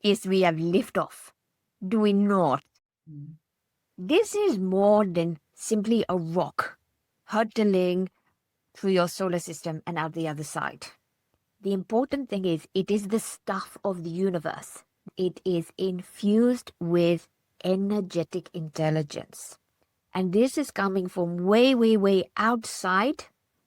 is we have liftoff, do we not? This is more than simply a rock hurtling through your solar system and out the other side. The important thing is it is the stuff of the universe. It is infused with energetic intelligence. And this is coming from way, way, way outside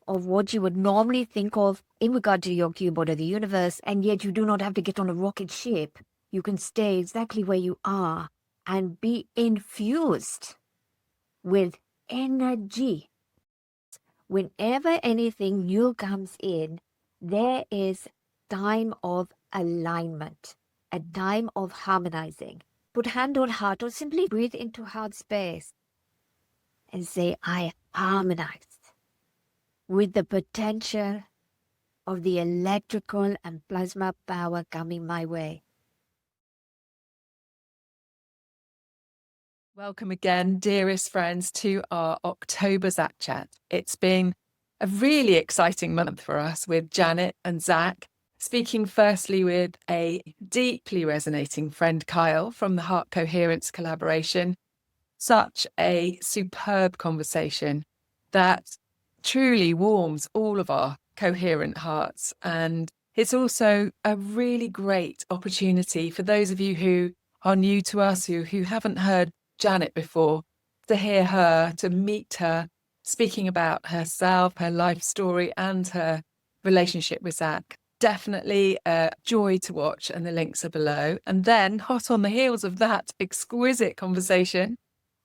of what you would normally think of in regard to your keyboard of the universe, and yet you do not have to get on a rocket ship. You can stay exactly where you are and be infused with energy. Whenever anything new comes in, there is time of alignment, a time of harmonizing. Put hand on heart or simply breathe into heart space and say, I harmonize with the potential of the electrical and plasma power coming my way. Welcome again, dearest friends, to our October Zach Chat. It's been a really exciting month for us with Janet and Zach, speaking firstly with a deeply resonating friend, Kyle, from the Heart Coherence collaboration. Such a superb conversation that truly warms all of our coherent hearts. And it's also a really great opportunity for those of you who are new to us, who haven't heard Janet before, to hear her, to meet her, speaking about herself, her life story, and her relationship with Zach. Definitely a joy to watch, and the links are below. And then, hot on the heels of that exquisite conversation,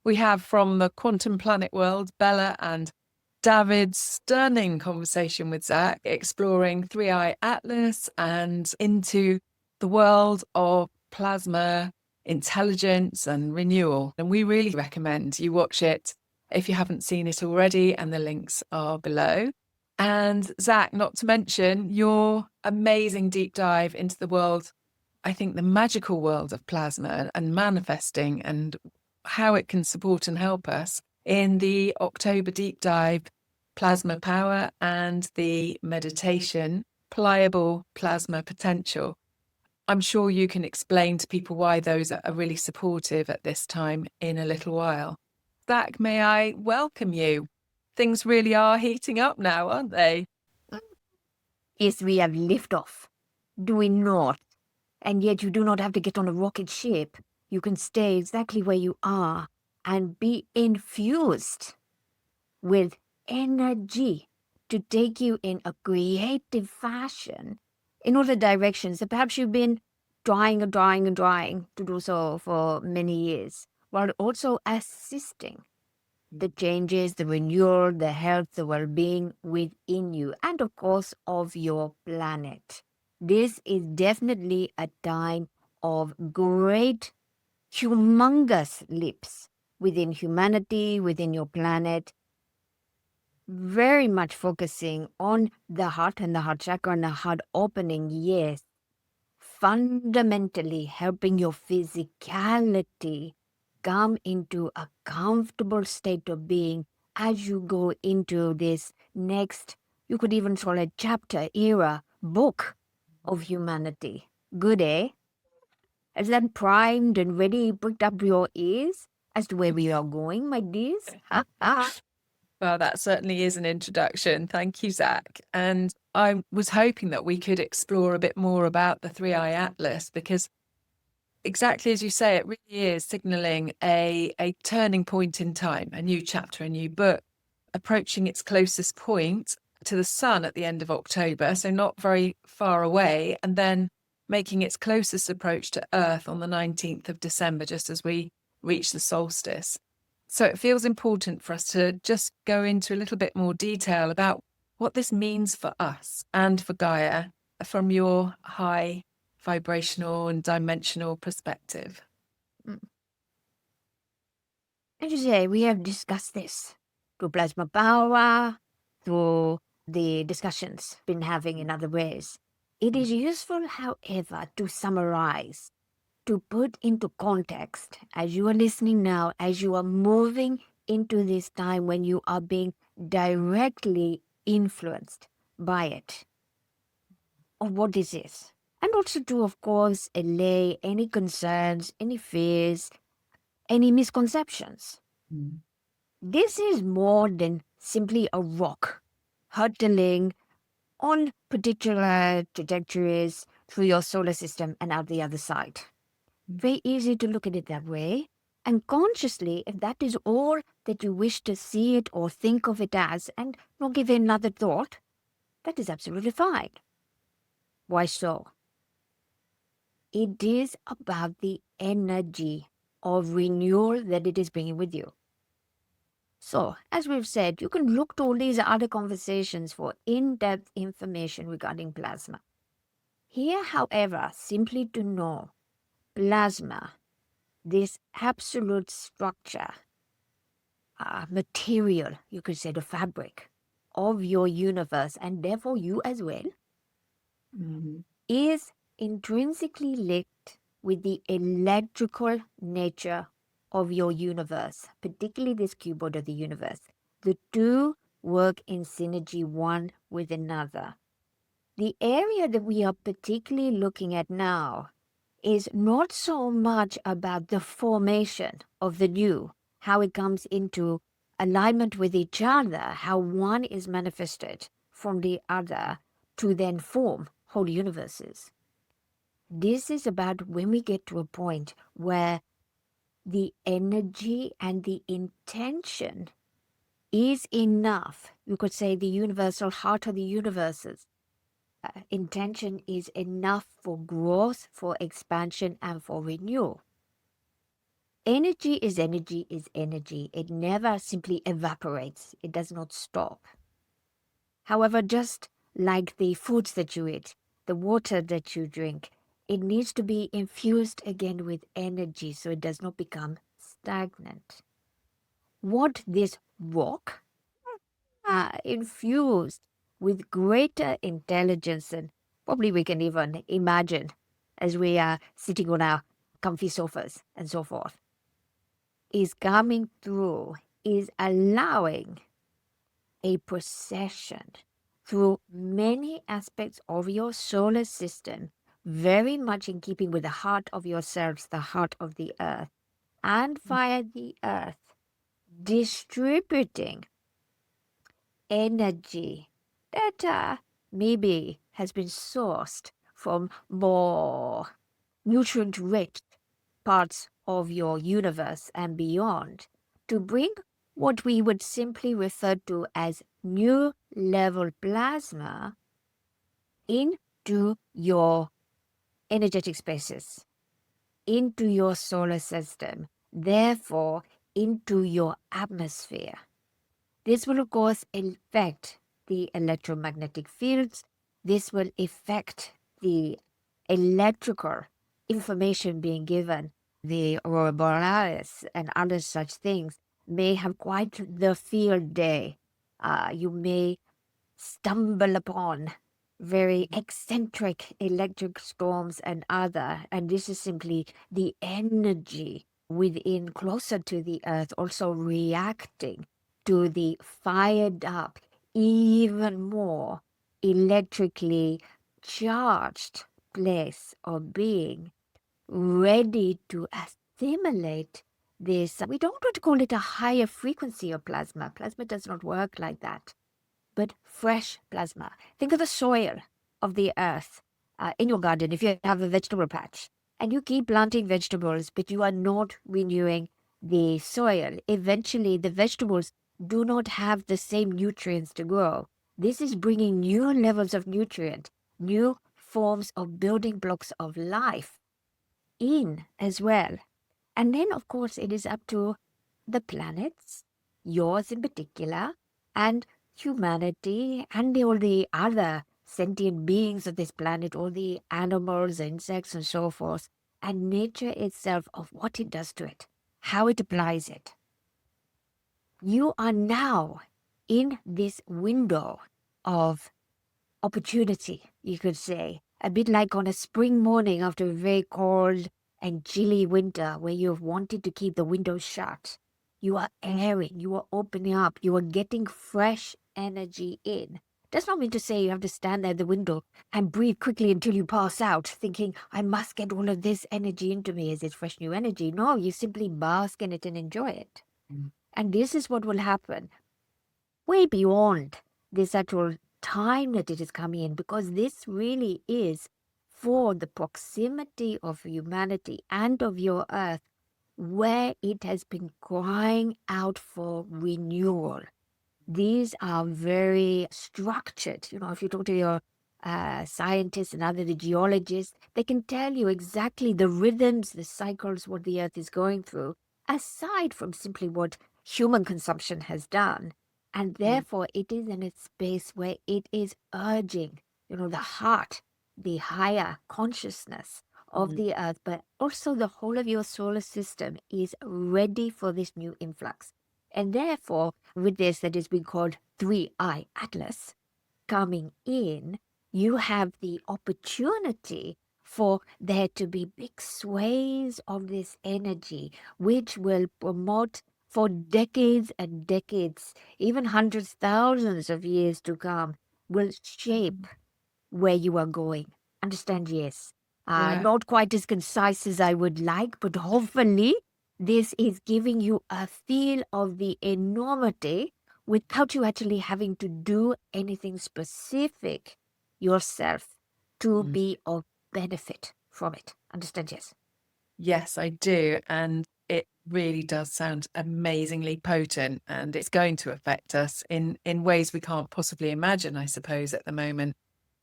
we have from the quantum planet world, Bella and David's stunning conversation with Zach, exploring 3i Atlas and into the world of plasma, intelligence and renewal. And we really recommend you watch it if you haven't seen it already, and the links are below. And Zach, not to mention your amazing deep dive into the world, I think the magical world of plasma and manifesting, and how it can support and help us in the October deep dive, Plasma Power, and the meditation, Pliable Plasma Potential. I'm sure you can explain to people why those are really supportive at this time in a little while. Zach, may I welcome you? Things really are heating up now, aren't they? Yes, we have liftoff, do we not? And yet you do not have to get on a rocket ship. You can stay exactly where you are and be infused with energy to take you in a creative fashion in all the directions that perhaps you've been trying to do so for many years, while also assisting the changes, the renewal, the health, the well-being within you, and of course of your planet. This is definitely a time of great, humongous leaps within humanity, within your planet, very much focusing on the heart and the heart chakra and the heart opening, yes, fundamentally helping your physicality come into a comfortable state of being as you go into this next, you could even call it chapter, era, book of humanity. Good, eh? Has that primed and ready pricked up your ears as to where we are going, my dears? Well, that certainly is an introduction. Thank you, Zach. And I was hoping that we could explore a bit more about the 3i Atlas, because exactly as you say, it really is signalling a turning point in time, a new chapter, a new book, approaching its closest point to the sun at the end of October, so not very far away, and then making its closest approach to Earth on the 19th of December, just as we reach the solstice. So it feels important for us to just go into a little bit more detail about what this means for us and for Gaia from your high vibrational and dimensional perspective. As you say, we have discussed this through plasma power, through the discussions been having in other ways. It is useful, however, to summarize, to put into context, as you are listening now, as you are moving into this time when you are being directly influenced by it, of what this is And also to, of course, allay any concerns, any fears, any misconceptions. This is more than simply a rock hurtling on particular trajectories through your solar system and out the other side. Very easy to look at it that way. And consciously, if that is all that you wish to see it or think of it as, and not give it another thought, that is absolutely fine. Why so? It is about the energy of renewal that it is bringing with you. So, as we've said, you can look to all these other conversations for in-depth information regarding plasma. Here, however, simply to know plasma, this absolute structure, material, you could say the fabric of your universe, and therefore you as well, is intrinsically linked with the electrical nature of your universe, particularly this cuboid of the universe. The two work in synergy one with another. The area that we are particularly looking at now is not so much about the formation of the new, how it comes into alignment with each other, how one is manifested from the other to then form whole universes. This is about when we get to a point where the energy and the intention is enough. You could say the universal heart of the universes. Intention is enough for growth, for expansion, and for renewal. Energy is energy is energy. It never simply evaporates. It does not stop. However, just like the foods that you eat, the water that you drink, it needs to be infused again with energy so it does not become stagnant. What this rock infused with greater intelligence, and probably we can even imagine as we are sitting on our comfy sofas and so forth, is coming through, is allowing a procession through many aspects of your solar system, very much in keeping with the heart of yourselves, the heart of the earth, and via the earth, distributing energy that maybe has been sourced from more nutrient-rich parts of your universe and beyond to bring what we would simply refer to as new level plasma into your energetic spaces, into your solar system, therefore into your atmosphere. This will, of course, affect the electromagnetic fields. This will affect the electrical information being given. The aurora borealis and other such things may have quite the field day. You may stumble upon very eccentric electric storms and other, and this is simply the energy within closer to the earth also reacting to the fired up, even more electrically charged place or being, ready to assimilate this. We don't want to call it a higher frequency of plasma. Plasma does not work like that, but fresh plasma. Think of the soil of the earth in your garden if you have a vegetable patch and you keep planting vegetables, but you are not renewing the soil. Eventually, the vegetables do not have the same nutrients to grow. This is bringing new levels of nutrient, new forms of building blocks of life in as well. And then, of course, it is up to the planets, yours in particular, and humanity, and all the other sentient beings of this planet, all the animals, insects, and so forth, and nature itself of what it does to it, how it applies it. You are now in this window of opportunity, you could say, a bit like on a spring morning after a very cold and chilly winter where you have wanted to keep the windows shut. You are airing, you are opening up, you are getting fresh energy in Does not mean to say you have to stand there at the window and breathe quickly until you pass out, thinking, I must get all of this energy into me as it's fresh new energy. No, you simply bask in it and enjoy it. And this is what will happen way beyond this actual time that it is coming in, because this really is for the proximity of humanity and of your earth, where it has been crying out for renewal. These are very structured. If you talk to your scientists and other geologists, they can tell you exactly the rhythms, the cycles, what the earth is going through, aside from simply what human consumption has done. And therefore, it is in a space where it is urging, the heart, the higher consciousness of the earth, but also the whole of your solar system is ready for this new influx. And therefore, with this that is being called 3i Atlas coming in, you have the opportunity for there to be big sways of this energy, which will promote for decades and decades, even hundreds, thousands of years to come, will shape where you are going. Understand? Yes. Not quite as concise as I would like, but hopefully this is giving you a feel of the enormity without you actually having to do anything specific yourself to be of benefit from it. Understand? Yes. Yes, I do. And it really does sound amazingly potent, and it's going to affect us in ways we can't possibly imagine, I suppose, at the moment.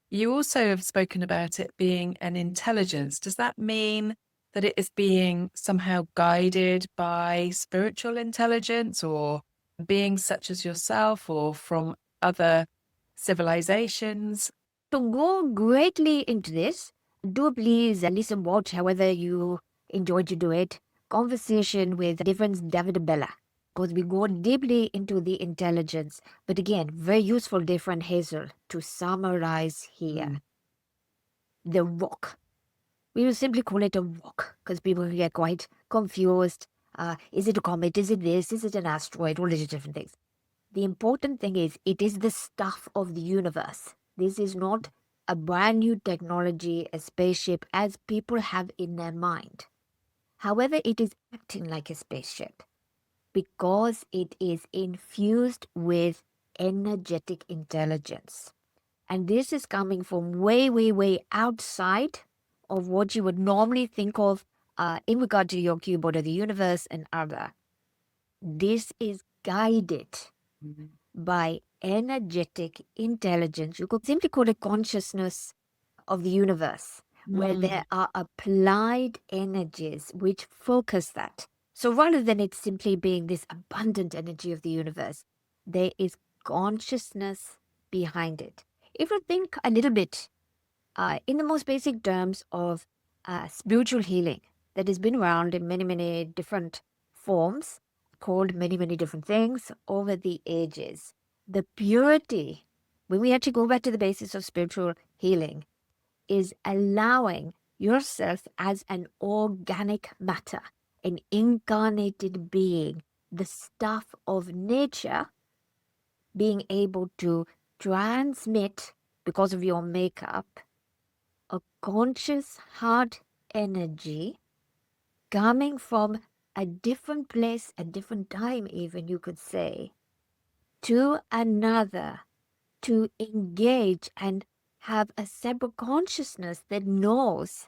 You also have spoken about it being an intelligence. Does that mean that it is being somehow guided by spiritual intelligence or beings such as yourself or from other civilizations? To go greatly into this, do please listen, watch, however you enjoy to do it, conversation with different David Bella, because we go deeply into the intelligence. But again, very useful, different Hazel, to summarize here. The rock. We will simply call it a rock, because people get quite confused. Is it a comet? Is it this? Is it an asteroid? All these different things. The important thing is it is the stuff of the universe. This is not a brand new technology, a spaceship, as people have in their mind. However, it is acting like a spaceship because it is infused with energetic intelligence. And this is coming from way, way, way outside of what you would normally think of in regard to your keyboard of the universe and other. This is guided by energetic intelligence. You could simply call it consciousness of the universe, where there are applied energies which focus that. So rather than it simply being this abundant energy of the universe, there is consciousness behind it. If you think a little bit in the most basic terms of spiritual healing that has been around in many, many different forms, called many, many different things over the ages. The purity, when we actually go back to the basis of spiritual healing, is allowing yourself as an organic matter, an incarnated being, the stuff of nature, being able to transmit, because of your makeup, a conscious heart energy coming from a different place, a different time even, you could say, to another, to engage and have a separate consciousness that knows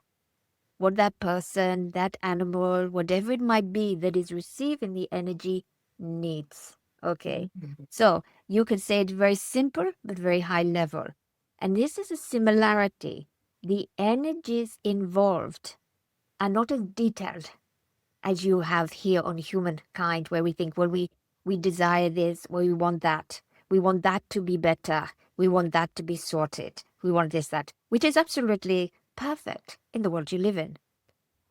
what that person, that animal, whatever it might be that is receiving the energy needs. Okay. So you could say it very simple, but very high level. And this is a similarity. The energies involved are not as detailed as you have here on humankind, where we think, well, we desire this, well, we want that. We want that to be better. We want that to be sorted. We want this, that, which is absolutely perfect in the world you live in.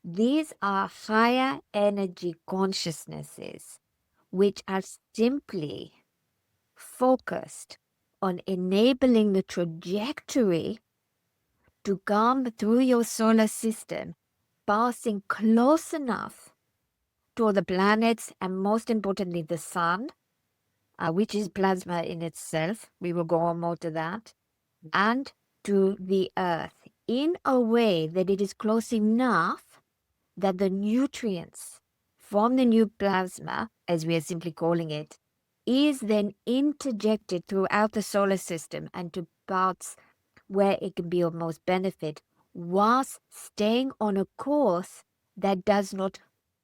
These are higher energy consciousnesses, which are simply focused on enabling the trajectory to come through your solar system, passing close enough to the planets and most importantly the sun, which is plasma in itself. We will go on more to that. And to the earth in a way that it is close enough that the nutrients from the new plasma, as we are simply calling it, is then interjected throughout the solar system and to parts where it can be of most benefit, whilst staying on a course that does not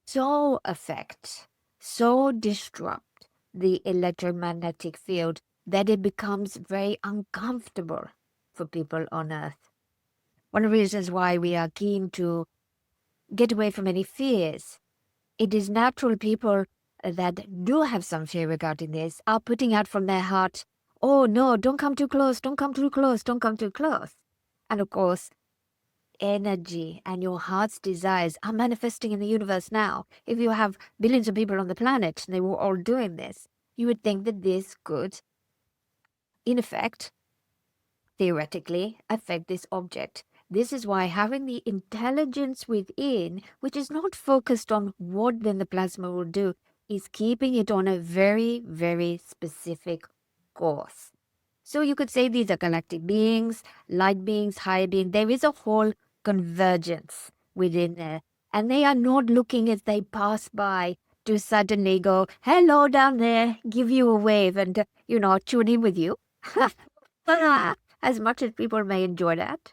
so affect, so disrupt the electromagnetic field that it becomes very uncomfortable for people on Earth. One of the reasons why we are keen to get away from any fears, it is natural people that do have some fear regarding this are putting out from their heart, oh no, don't come too close, don't come too close, don't come too close. And of course, energy and your heart's desires are manifesting in the universe now. If you have billions of people on the planet and they were all doing this, you would think that this could, in effect, theoretically, affect this object. This is why having the intelligence within, which is not focused on what then the plasma will do, is keeping it on a very, very specific course. So you could say these are galactic beings, light beings, higher beings. There is a whole convergence within there. And they are not looking as they pass by to suddenly go, hello down there, give you a wave and, tune in with you. As much as people may enjoy that.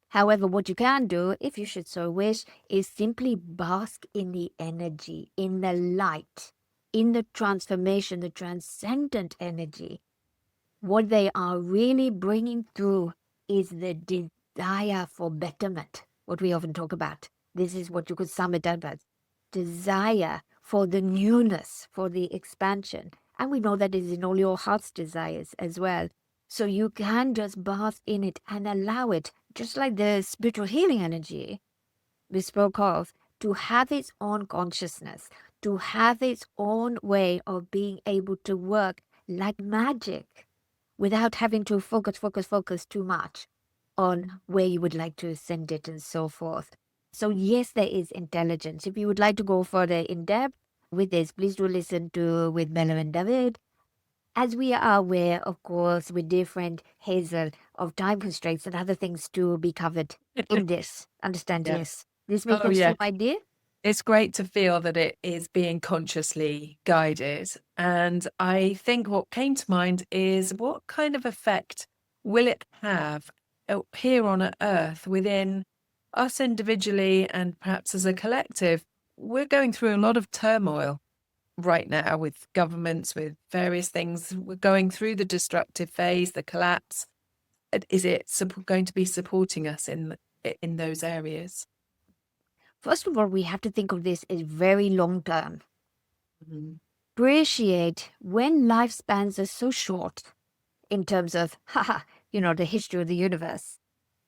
However, what you can do, if you should so wish, is simply bask in the energy, in the light, in the transformation, the transcendent energy. What they are really bringing through is the desire for betterment, what we often talk about. This is what you could sum it up as desire for the newness, for the expansion. And we know that is in all your heart's desires as well. So you can just bask in it and allow it, just like the spiritual healing energy we spoke of, to have its own consciousness, to have its own way of being able to work like magic without having to focus too much on where you would like to send it and so forth. So yes, there is intelligence. If you would like to go further in depth with this, please do listen to with Bella and David. As we are aware, of course, with different hazel of time constraints and other things to be covered in this. Understand? Yeah. Yes. This makes Oh, sense yeah. to you, my dear? It's great to feel that it is being consciously guided. And I think what came to mind is what kind of effect will it have here on Earth within us individually and perhaps as a collective? We're going through a lot of turmoil right now with governments, with various things. We're going through the destructive phase, the collapse. Is it going to be supporting us in those areas? First of all, we have to think of this as very long term. Mm-hmm. Appreciate when lifespans are so short in terms of, the history of the universe.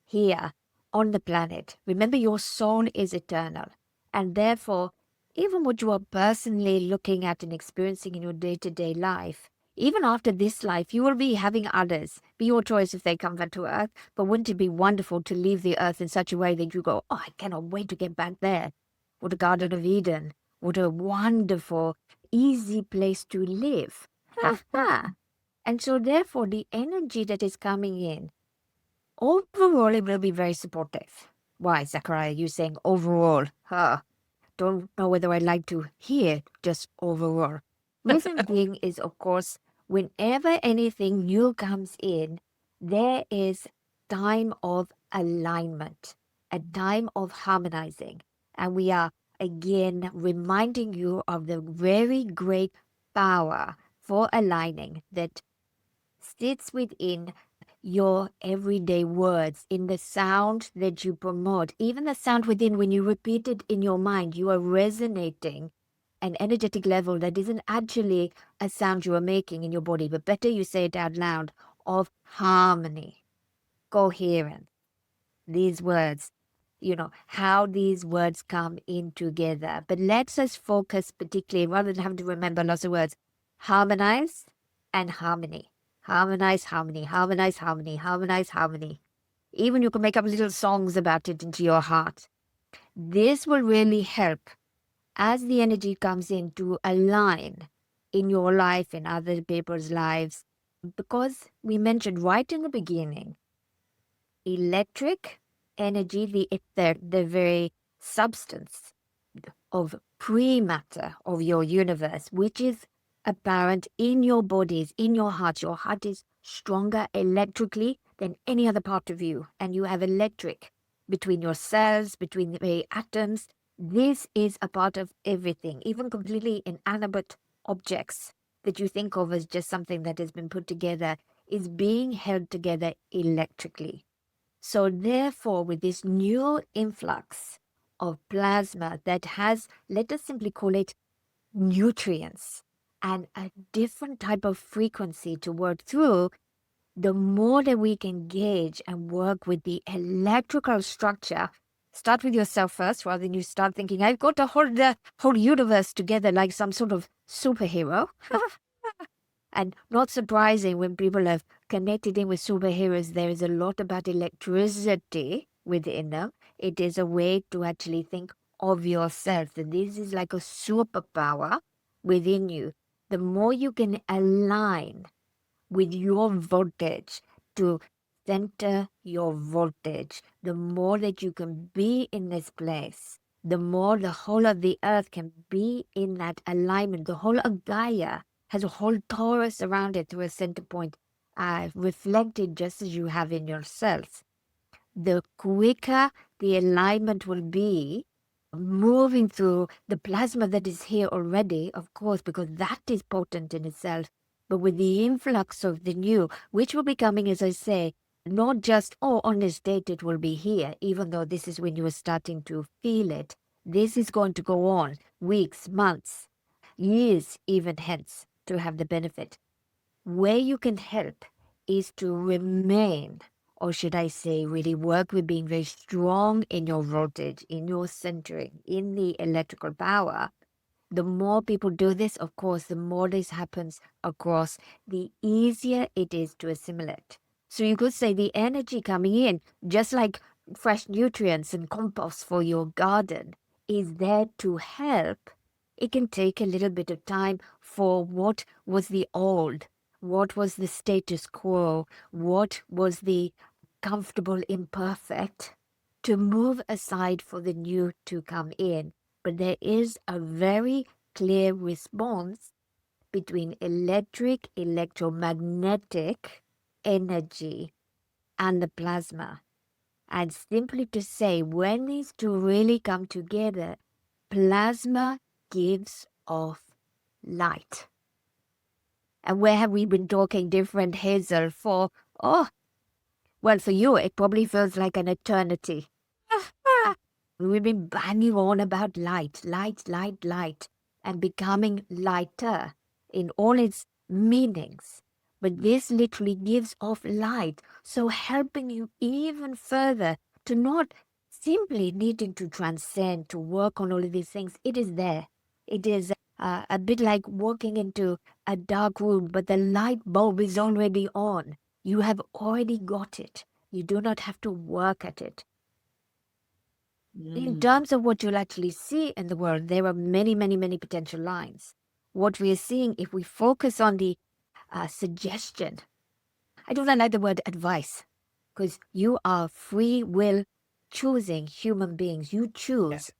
Here on the planet, remember your soul is eternal. And therefore, even what you are personally looking at and experiencing in your day-to-day life, even after this life, you will be having others. Be your choice if they come back to Earth. But wouldn't it be wonderful to leave the Earth in such a way that you go, oh, I cannot wait to get back there. What a Garden of Eden. What a wonderful, easy place to live. And so therefore, the energy that is coming in, overall, it will be very supportive. Why, Zachariah, you saying overall? Don't know whether I'd like to hear just overall. Reason being is, of course, whenever anything new comes in, there is time of alignment, a time of harmonizing. And we are, again, reminding you of the very great power for aligning that sits within your everyday words, in the sound that you promote, even the sound within when you repeat it in your mind, you are resonating an energetic level that isn't actually a sound you are making in your body, but better you say it out loud, of harmony, coherence. These words, how these words come in together. But let's us focus particularly, rather than having to remember lots of words, harmonize and harmony. Harmonize, harmony, harmonize, harmony, harmonize, harmony. Even you can make up little songs about it into your heart. This will really help as the energy comes in to align in your life, in other people's lives, because we mentioned right in the beginning, electric energy, the ether, the very substance of pre-matter of your universe, which is apparent in your bodies, in your heart. Your heart is stronger electrically than any other part of you, and you have electric between your cells, between the very atoms. This is a part of everything, even completely inanimate objects that you think of as just something that has been put together is being held together electrically. So therefore, with this new influx of plasma that has, let us simply call it nutrients and a different type of frequency to work through, the more that we can gauge and work with the electrical structure. Start with yourself first, rather than you start thinking, I've got to hold the whole universe together like some sort of superhero. And not surprising, when people have connected in with superheroes, there is a lot about electricity within them. It is a way to actually think of yourself. And this is like a superpower within you. The more you can align with your voltage to center your voltage, the more that you can be in this place, the more the whole of the earth can be in that alignment. The whole of Gaia has a whole torus around it through a center point, reflected just as you have in yourself. The quicker the alignment will be, moving through the plasma that is here already, of course, because that is potent in itself, but with the influx of the new, which will be coming, as I say, not just, oh, on this date it will be here, even though this is when you are starting to feel it. This is going to go on weeks, months, years, even hence, to have the benefit. Where you can help is to remain, or should I say, really work with being very strong in your voltage, in your centering, in the electrical power. The more people do this, of course, the more this happens across, the easier it is to assimilate. So you could say the energy coming in, just like fresh nutrients and compost for your garden, is there to help. It can take a little bit of time for what was the old, what was the status quo, what was the comfortable imperfect, to move aside for the new to come in. But there is a very clear response between electric, electromagnetic energy and the plasma. And simply to say, when these two really come together, plasma gives off light. And where have we been talking different, Hazel, for? Oh, well, for you, it probably feels like an eternity. We've been banging on about light, light, light, light, and becoming lighter in all its meanings. But this literally gives off light, so helping you even further to not simply needing to transcend, to work on all of these things. It is there. It is a bit like walking into a dark room, but the light bulb is already on. You have already got it. You do not have to work at it. In terms of what you'll actually see in the world, there are many, many, many potential lines. What we are seeing, if we focus on the suggestion, I don't like the word advice, because you are free will choosing human beings. You choose. Yes.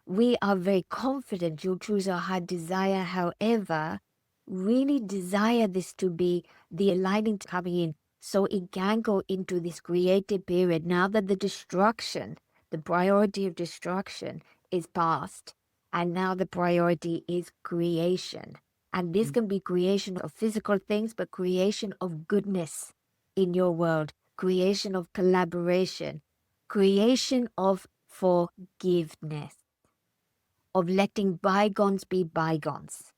We are very confident you'll choose our heart desire. However, really desire this to be the aligning coming in, so it can go into this creative period now that the destruction, the priority of destruction is past, and now the priority is creation. And this can be creation of physical things, but creation of goodness in your world, creation of collaboration, creation of forgiveness, of letting bygones be bygones,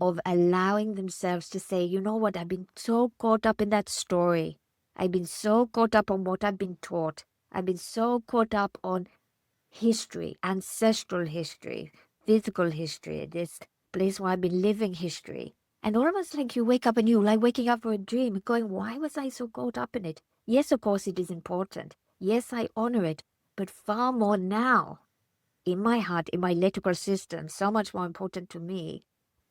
of allowing themselves to say, you know what, I've been so caught up in that story. I've been so caught up on what I've been taught. I've been so caught up on history, ancestral history, physical history, this place where I've been living history. And almost like you wake up and you like waking up from a dream going, why was I so caught up in it? Yes, of course it is important. Yes, I honor it, but far more now in my heart, in my electrical system, so much more important to me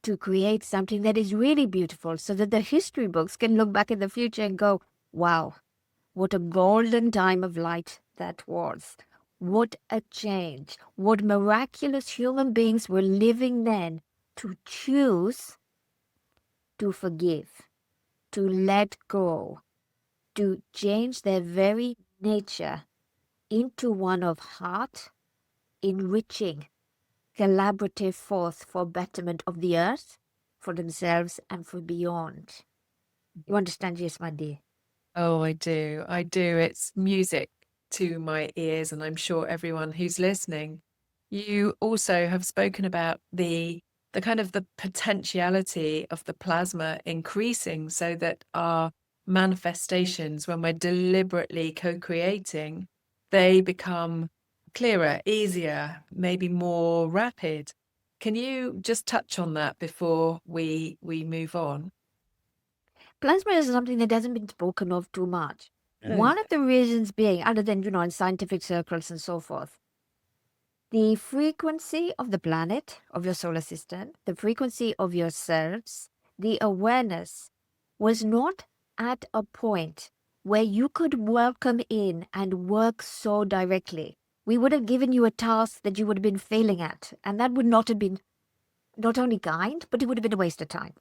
to create something that is really beautiful so that the history books can look back in the future and go, wow, what a golden time of light that was. What a change. What miraculous human beings were living then to choose to forgive, to let go, to change their very nature into one of heart, enriching, collaborative force for betterment of the earth, for themselves, and for beyond. You understand, yes, my dear? Oh, I do. I do. It's music to my ears, and I'm sure everyone who's listening. You also have spoken about the kind of the potentiality of the plasma increasing so that our manifestations, when we're deliberately co-creating, they become clearer, easier, maybe more rapid. Can you just touch on that before we move on? Plasma is something that hasn't been spoken of too much. Oh, One of the reasons being, other than, in scientific circles and so forth, the frequency of the planet, of your solar system, the frequency of yourselves, the awareness was not at a point where you could welcome in and work so directly. We would have given you a task that you would have been failing at, and that would not have been not only kind, but it would have been a waste of time.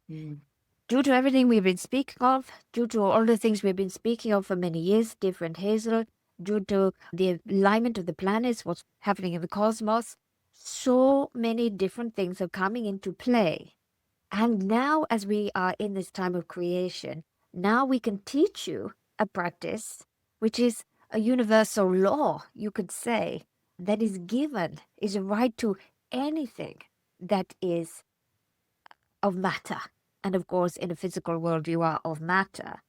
Due to everything we've been speaking of, due to all the things we've been speaking of for many years, different hazel, due to the alignment of the planets, what's happening in the cosmos, so many different things are coming into play. And now, as we are in this time of creation, now we can teach you a practice which is a universal law, you could say, that is given, is a right to anything that is of matter. And of course, in the physical world, you are of matter.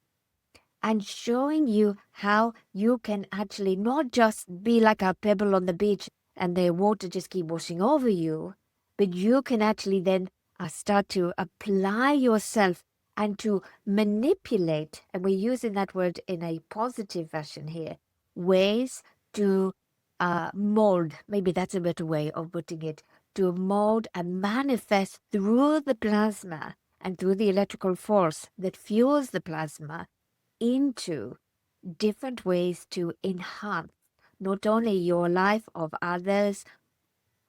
And showing you how you can actually not just be like a pebble on the beach and the water just keep washing over you, but you can actually then start to apply yourself and to manipulate, and we're using that word in a positive fashion here, ways to mold, maybe that's a better way of putting it, to mold and manifest through the plasma and through the electrical force that fuels the plasma into different ways to enhance not only your life, of others,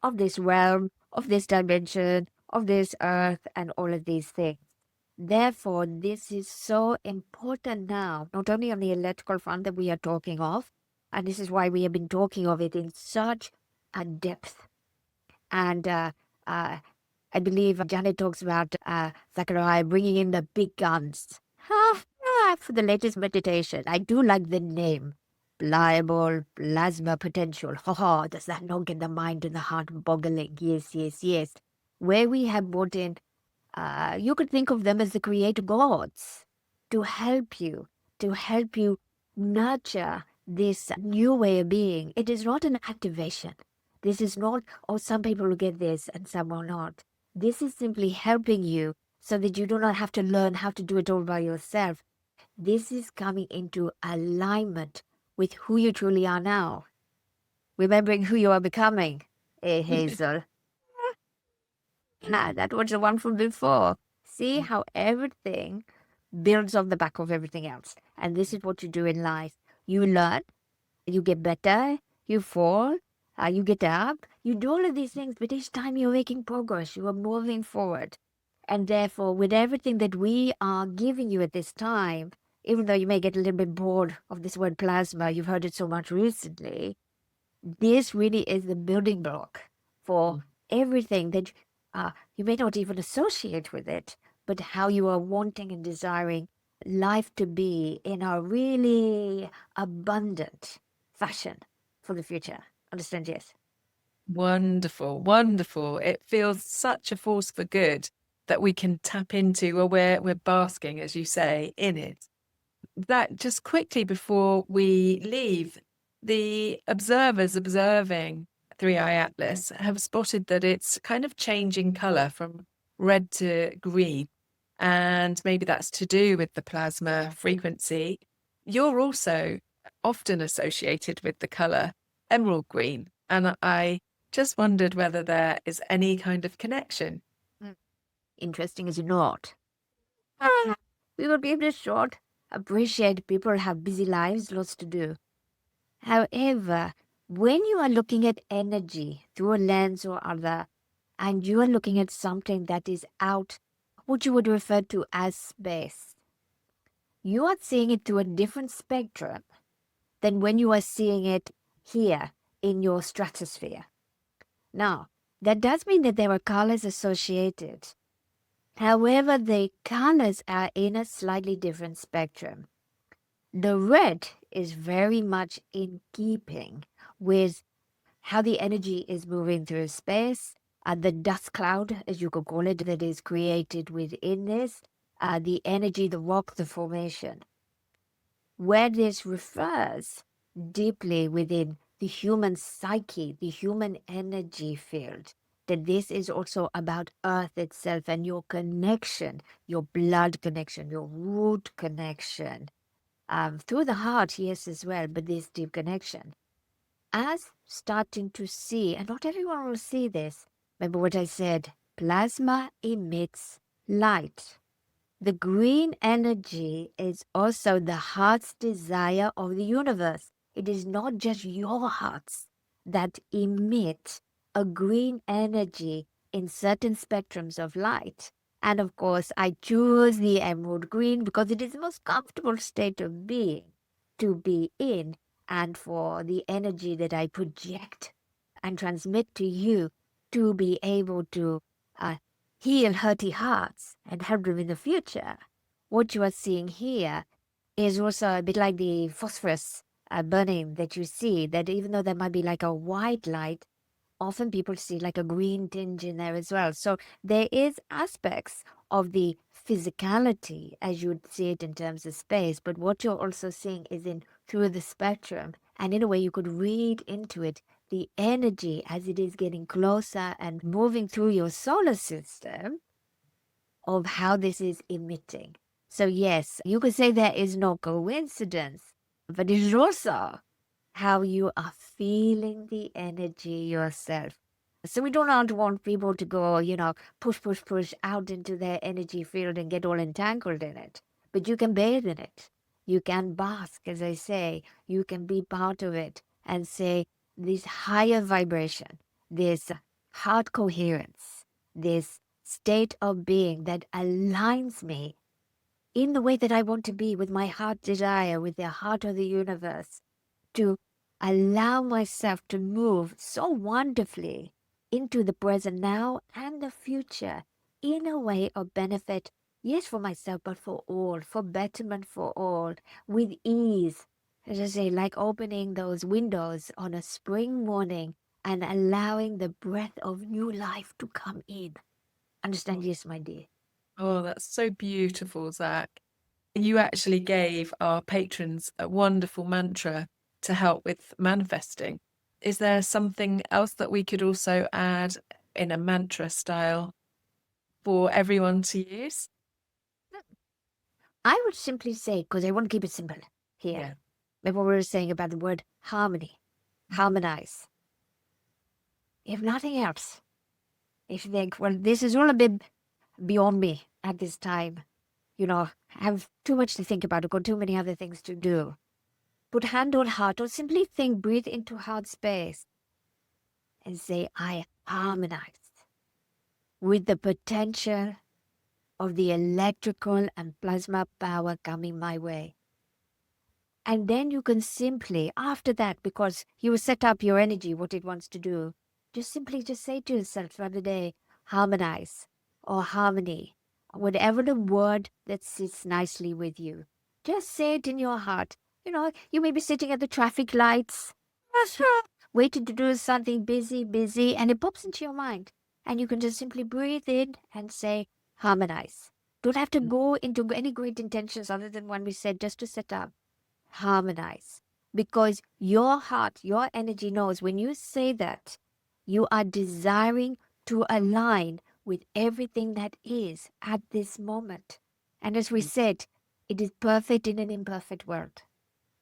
of this realm, of this dimension, of this earth, and all of these things. Therefore, this is so important now, not only on the electrical front that we are talking of, and this is why we have been talking of it in such a depth. And I believe Janet talks about Zachariah bringing in the big guns. For the latest meditation, I do like the name. Pliable plasma potential. Does that not get the mind and the heart boggling? Yes, yes, yes. Where we have brought in, you could think of them as the creator gods to help you nurture this new way of being. It is not an activation. This is not, oh, some people will get this and some will not. This is simply helping you so that you do not have to learn how to do it all by yourself. This is coming into alignment with who you truly are now. Remembering who you are becoming, Hazel. That was the one from before. See how everything builds on the back of everything else. And this is what you do in life. You learn, you get better, you fall, you get up, you do all of these things, but each time you're making progress, you are moving forward. And therefore, with everything that we are giving you at this time, even though you may get a little bit bored of this word plasma, you've heard it so much recently, this really is the building block for everything that you may not even associate with it, but how you are wanting and desiring life to be in a really abundant fashion for the future. Understand? Yes. wonderful, wonderful. It feels such a force for good that we can tap into, or we're basking, as you say, in it. That just quickly before we leave, the observers observing Three Eye Atlas have spotted that it's kind of changing colour from red to green. And maybe that's to do with the plasma frequency. You're also often associated with the colour emerald green. And I just wondered whether there is any kind of connection. interesting is not. We will keep this short. Appreciate people have busy lives, lots to do. However, when you are looking at energy through a lens or other, and you are looking at something that is out, what you would refer to as space, you are seeing it through a different spectrum than when you are seeing it here in your stratosphere. Now, that does mean that there are colors associated. However, the colors are in a slightly different spectrum. The red is very much in keeping with how the energy is moving through space, the dust cloud, as you could call it, that is created within this, the energy, the rock, the formation. Where this refers deeply within the human psyche, the human energy field, that this is also about Earth itself and your connection, your blood connection, your root connection, through the heart, yes, as well, but this deep connection. As starting to see, and not everyone will see this, remember what I said, plasma emits light. The green energy is also the heart's desire of the universe. It is not just your hearts that emit a green energy in certain spectrums of light. And of course, I choose the emerald green because it is the most comfortable state of being to be in, and for the energy that I project and transmit to you to be able to heal hurty hearts and help them in the future. What you are seeing here is also a bit like the phosphorus burning that you see, that even though there might be like a white light, often people see like a green tinge in there as well. So there is aspects of the physicality as you would see it in terms of space, but what you're also seeing is in through the spectrum, and in a way you could read into it the energy as it is getting closer and moving through your solar system of how this is emitting. So yes, you could say there is no coincidence, but it is also how you are feeling the energy yourself. So we do not want people to go, push out into their energy field and get all entangled in it. But you can bathe in it. You can bask, as I say. You can be part of it and say, this higher vibration, this heart coherence, this state of being that aligns me in the way that I want to be with my heart desire, with the heart of the universe, to allow myself to move so wonderfully into the present now and the future in a way of benefit, yes, for myself, but for all, for betterment for all, with ease. As I say, like opening those windows on a spring morning and allowing the breath of new life to come in. Understand? Yes, my dear. Oh, that's so beautiful, Zach. You actually gave our patrons a wonderful mantra to help with manifesting. Is there something else that we could also add in a mantra style for everyone to use? I would simply say, because I want to keep it simple here, Yeah. like what we were saying about the word harmony, harmonize. If nothing else, if you think, well, this is all a bit beyond me at this time, I have too much to think about, I've got too many other things to do. Put hand on heart or simply think, breathe into heart space and say, I harmonize with the potential of the electrical and plasma power coming my way. And then you can simply, after that, because you set up your energy, what it wants to do, just simply just say to yourself throughout the day, harmonize or harmony, whatever the word that sits nicely with you. Just say it in your heart. You may be sitting at the traffic lights, waiting to do something busy, and it pops into your mind. And you can just simply breathe in and say, harmonize. Don't have to go into any great intentions other than one we said, just to set up. Harmonize. Because your heart, your energy knows when you say that, you are desiring to align with everything that is at this moment. And as we said, it is perfect in an imperfect world.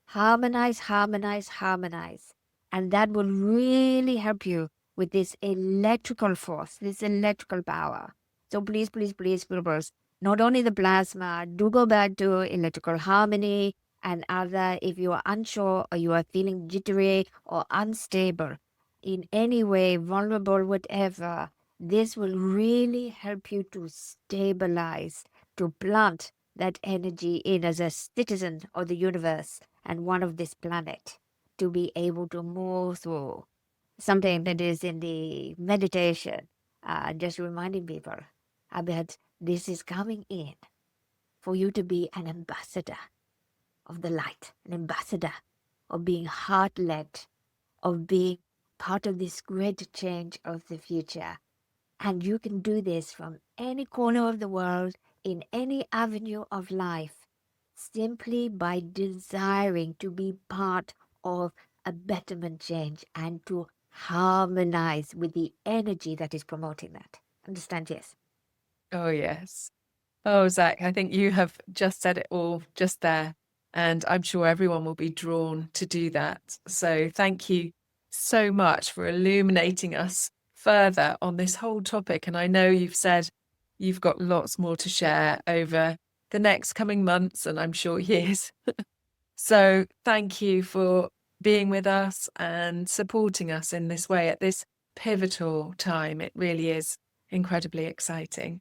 Harmonize, harmonize, harmonize. And that will really help you with this electrical force, this electrical power. So please, please, please, viewers, not only the plasma, do go back to electrical harmony and other if you are unsure or you are feeling jittery or unstable in any way, vulnerable, whatever. This will really help you to stabilize, to plant that energy in as a citizen of the universe and one of this planet, to be able to move through something that is in the meditation, just reminding people about this is coming in for you to be an ambassador of the light, an ambassador of being heart-led, of being part of this great change of the future. And you can do this from any corner of the world, in any avenue of life, simply by desiring to be part of a betterment change and to harmonize with the energy that is promoting that. Understand? Yes. Oh, yes. Oh, Zach, I think you have just said it all just there. And I'm sure everyone will be drawn to do that. So thank you so much for illuminating us further on this whole topic. And I know you've said you've got lots more to share over the next coming months and I'm sure years. So thank you for being with us and supporting us in this way at this pivotal time. It really is incredibly exciting.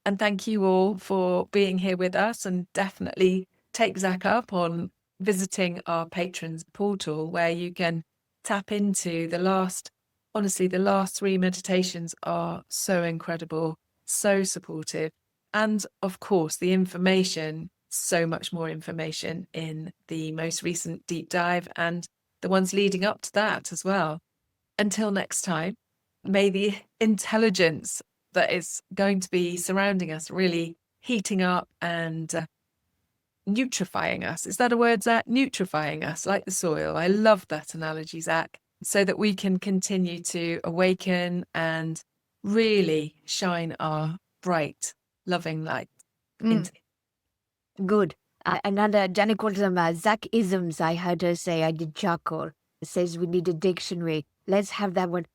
And thank you all for being here with us, and definitely take Zach up on visiting our patrons portal where you can tap into the last 3 meditations are so incredible, so supportive. And of course, the information, so much more information in the most recent deep dive and the ones leading up to that as well. Until next time, may the intelligence that is going to be surrounding us really heating up and nutrifying us. Is that a word, Zach? Nutrifying us like the soil. I love that analogy, Zach, so that we can continue to awaken and really shine our bright, loving light. Good. Another, Jenny called them Zach-isms, I heard her say. I did chuckle. It says we need a dictionary. Let's have that one.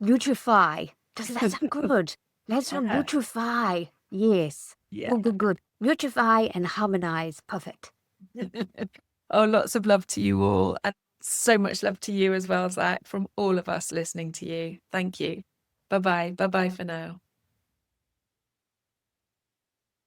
Nutrify. Doesn't that sound good? Let's not nutrify. Yes. Yeah. Good, good, good. Nutrify and harmonize. Perfect. Oh, lots of love to you all. And so much love to you as well, Zach, from all of us listening to you. Thank you. Bye-bye. Bye-bye for now.